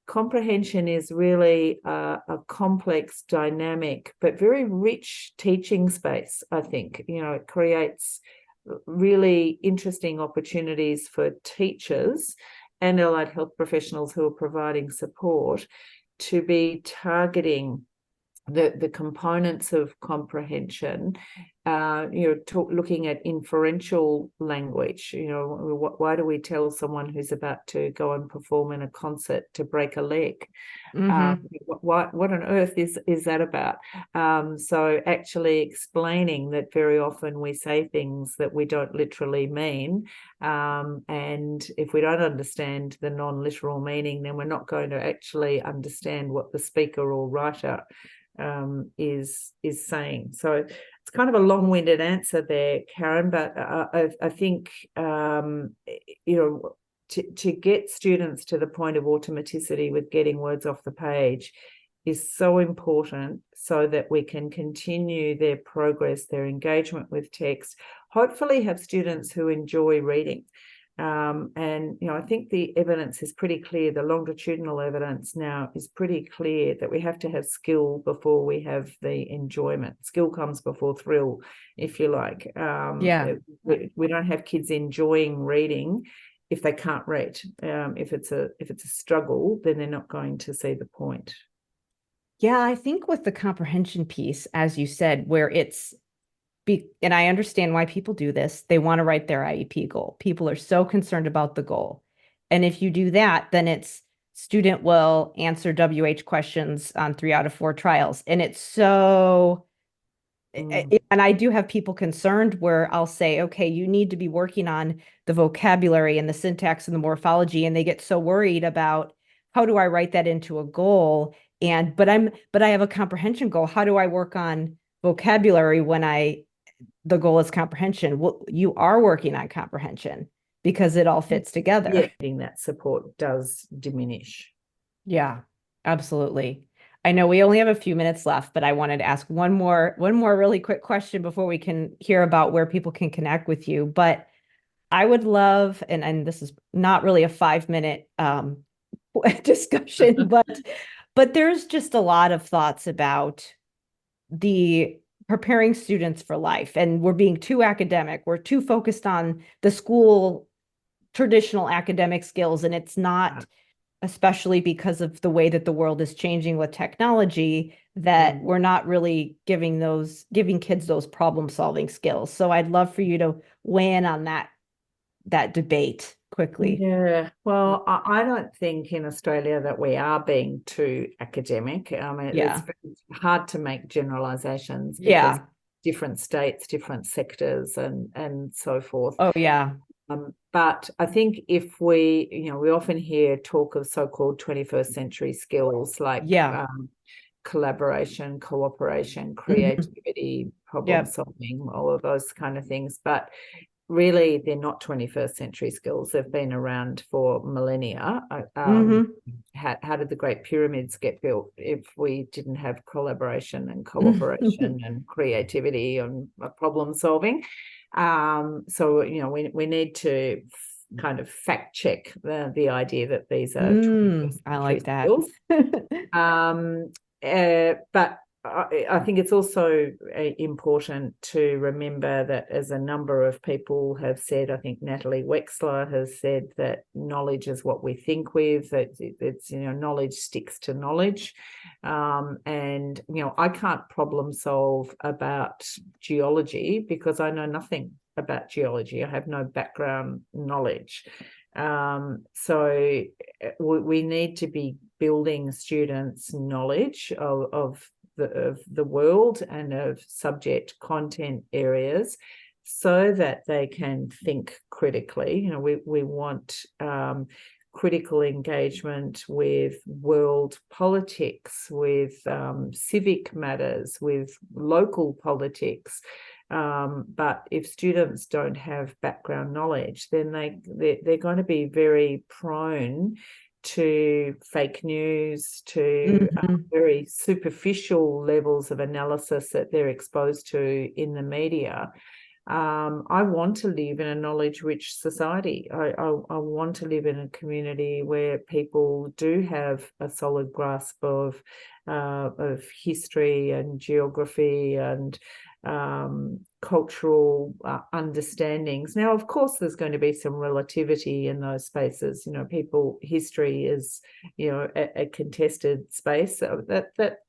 comprehension is really a complex, dynamic, but very rich teaching space, I think. It creates really interesting opportunities for teachers and allied health professionals who are providing support to be targeting the components of comprehension, looking at inferential language. Why do we tell someone who's about to go and perform in a concert to break a leg? What on earth is that about? So actually explaining that very often we say things that we don't literally mean, and if we don't understand the non-literal meaning, then we're not going to actually understand what the speaker or writer is saying. So it's kind of a long-winded answer there, Karen, but I think to get students to the point of automaticity with getting words off the page is so important, so that we can continue their progress, their engagement with text, hopefully have students who enjoy reading. And, I think the evidence is pretty clear. The longitudinal evidence now is pretty clear that we have to have skill before we have the enjoyment. Skill comes before thrill, if you like. We don't have kids enjoying reading if they can't read. If it's a struggle, then they're not going to see the point. Yeah, I think with the comprehension piece, as you said, where and I understand why people do this, they want to write their IEP goal. People are so concerned about the goal. And if you do that, then it's student will answer WH questions on 3 out of 4 trials. And it's so, and I do have people concerned where I'll say, okay, you need to be working on the vocabulary and the syntax and the morphology. And they get so worried about how do I write that into a goal? But I have a comprehension goal. How do I work on vocabulary when the goal is comprehension? Well, you are working on comprehension because it all fits together. Yeah, getting that support does diminish. Yeah, absolutely. I know we only have a few minutes left, but I wanted to ask one more really quick question before we can hear about where people can connect with you. But I would love, and this is not really a 5-minute discussion, but there's just a lot of thoughts about the preparing students for life, and we're being too academic. We're too focused on the school traditional academic skills, and it's not, especially because of the way that the world is changing with technology, that we're not really giving kids those problem-solving skills. So I'd love for you to weigh in on that debate quickly. Yeah, well, I don't think in Australia that we are being too academic. It's hard to make generalizations because different states, different sectors, and so forth. Oh, yeah. But I think if we often hear talk of so-called 21st century skills like collaboration, cooperation, creativity, problem solving, all of those kind of things. But really, they're not 21st century skills. They've been around for millennia. How did the Great Pyramids get built if we didn't have collaboration and cooperation and creativity and problem solving? So, we need to kind of fact check the idea that these are 21st century I like that. skills. But I think it's also important to remember that, as a number of people have said, I think Natalie Wexler has said that knowledge is what we think with, that it's knowledge sticks to knowledge. And I can't problem solve about geology because I know nothing about geology. I have no background knowledge. So we need to be building students' knowledge of the world and of subject content areas so that they can think critically. We want critical engagement with world politics, with civic matters, with local politics. But if students don't have background knowledge, then they're going to be very prone to fake news, to very superficial levels of analysis that they're exposed to in the media. I want to live in a knowledge-rich society. I want to live in a community where people do have a solid grasp of history and geography and cultural understandings. Now, of course, there's going to be some relativity in those spaces. History is, a contested space. So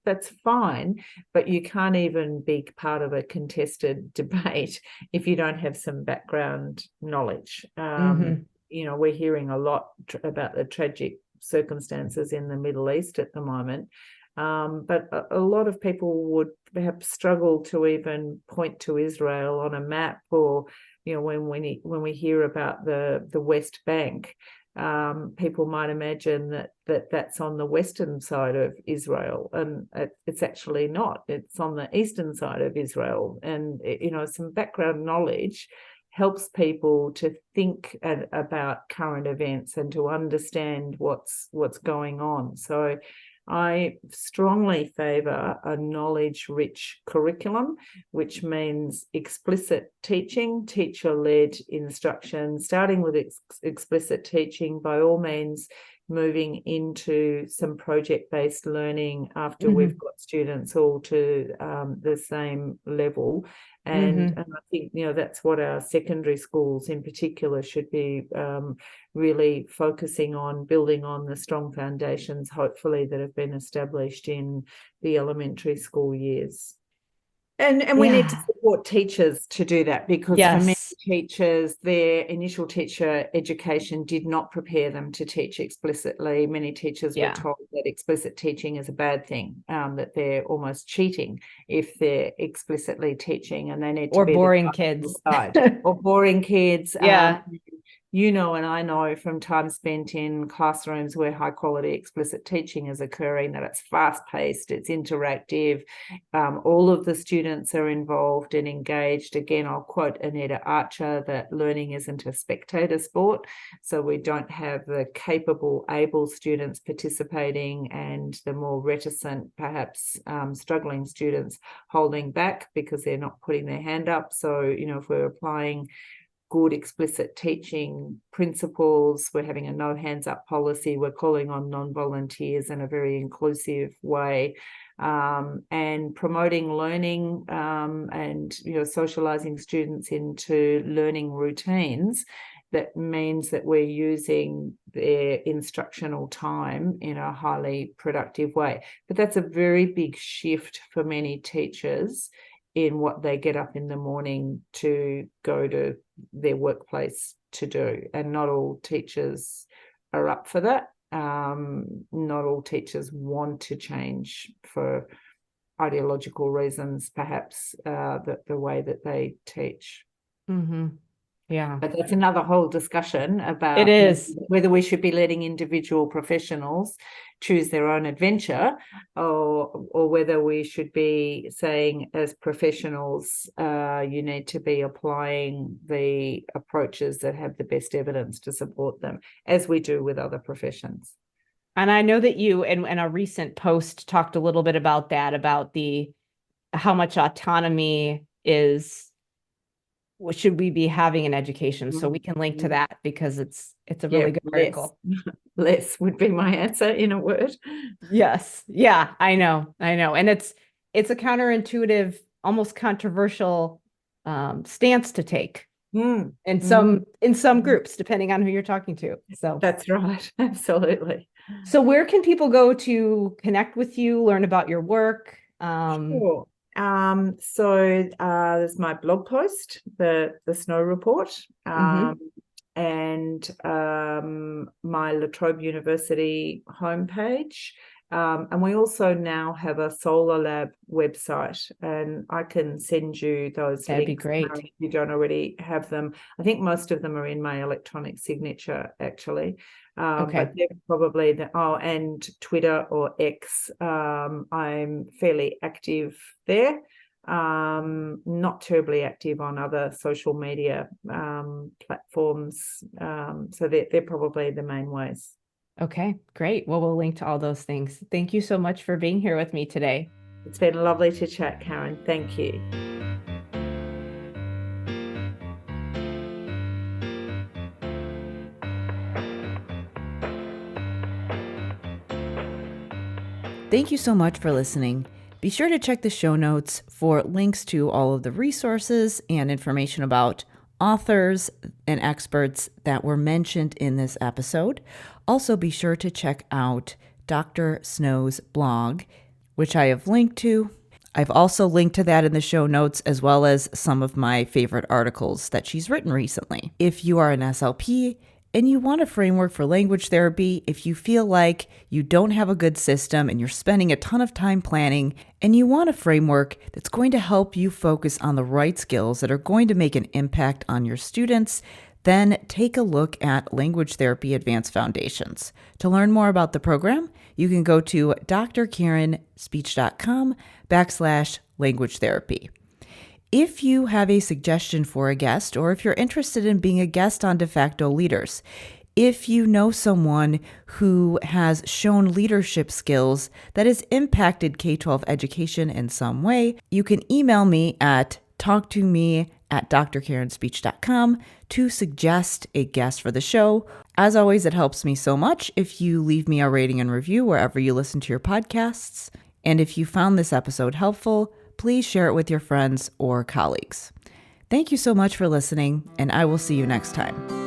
that's fine, but you can't even be part of a contested debate if you don't have some background knowledge. We're hearing a lot about the tragic circumstances in the Middle East at the moment. But a lot of people would perhaps struggle to even point to Israel on a map, or when we hear about the West Bank, people might imagine that's on the western side of Israel, and it's actually not. It's on the eastern side of Israel, and some background knowledge helps people to think about current events and to understand what's going on. So I strongly favour a knowledge-rich curriculum, which means explicit teaching, teacher-led instruction, starting with explicit teaching, by all means moving into some project-based learning after we've got students all to the same level. And I think, that's what our secondary schools in particular should be really focusing on, building on the strong foundations, hopefully, that have been established in the elementary school years. And we need to support teachers to do that, because for many teachers, their initial teacher education did not prepare them to teach explicitly. Many teachers were told that explicit teaching is a bad thing, that they're almost cheating if they're explicitly teaching, and they need to be boring kids or boring kids. And I know from time spent in classrooms where high quality explicit teaching is occurring, that it's fast paced, it's interactive, all of the students are involved and engaged. Again, I'll quote Anita Archer, that learning isn't a spectator sport. So we don't have the capable, able students participating and the more reticent, perhaps struggling students holding back because they're not putting their hand up. So, if we're applying good explicit teaching principles, we're having a no hands up policy, we're calling on non-volunteers in a very inclusive way, and promoting learning, and socializing students into learning routines. That means that we're using their instructional time in a highly productive way. But that's a very big shift for many teachers in what they get up in the morning to go to their workplace to do. And not all teachers are up for that. Not all teachers want to change for ideological reasons, perhaps, the way that they teach. Yeah. But that's another whole discussion about it is whether we should be letting individual professionals choose their own adventure, or whether we should be saying, as professionals, you need to be applying the approaches that have the best evidence to support them, as we do with other professions. And I know that you, in a recent post, talked a little bit about that, about how much autonomy should we be having in education. So we can link to that, because it's a really good article. Less would be my answer in a word. Yes. Yeah, I know. And it's a counterintuitive, almost controversial stance to take in some groups, depending on who you're talking to. So that's right. Absolutely. So where can people go to connect with you, learn about your work? Sure. So there's my blog post, the Snow Report, and my La Trobe University homepage. And we also now have a Solar Lab website, and I can send you those That'd links be great. if you don't already have them. I think most of them are in my electronic signature, actually. But they're probably and Twitter or X. I'm fairly active there. Not terribly active on other social media platforms. So they're probably the main ways. Okay, great. Well, we'll link to all those things. Thank you so much for being here with me today. It's been lovely to chat, Karen. Thank you. Thank you so much for listening. Be sure to check the show notes for links to all of the resources and information about authors and experts that were mentioned in this episode. Also, be sure to check out Dr. Snow's blog, which I have linked to. I've also linked to that in the show notes, as well as some of my favorite articles that she's written recently. If you are an SLP and you want a framework for language therapy, if you feel like you don't have a good system and you're spending a ton of time planning, and you want a framework that's going to help you focus on the right skills that are going to make an impact on your students, then take a look at Language Therapy Advanced Foundations. To learn more about the program, you can go to drkarenspeech.com/language therapy. If you have a suggestion for a guest, or if you're interested in being a guest on De Facto Leaders, If you know someone who has shown leadership skills that has impacted K-12 education in some way, you can email me at talktome@drkarenspeech.com to suggest a guest for the show. As always, it helps me so much if you leave me a rating and review wherever you listen to your podcasts. And if you found this episode helpful, please share it with your friends or colleagues. Thank you so much for listening, and I will see you next time.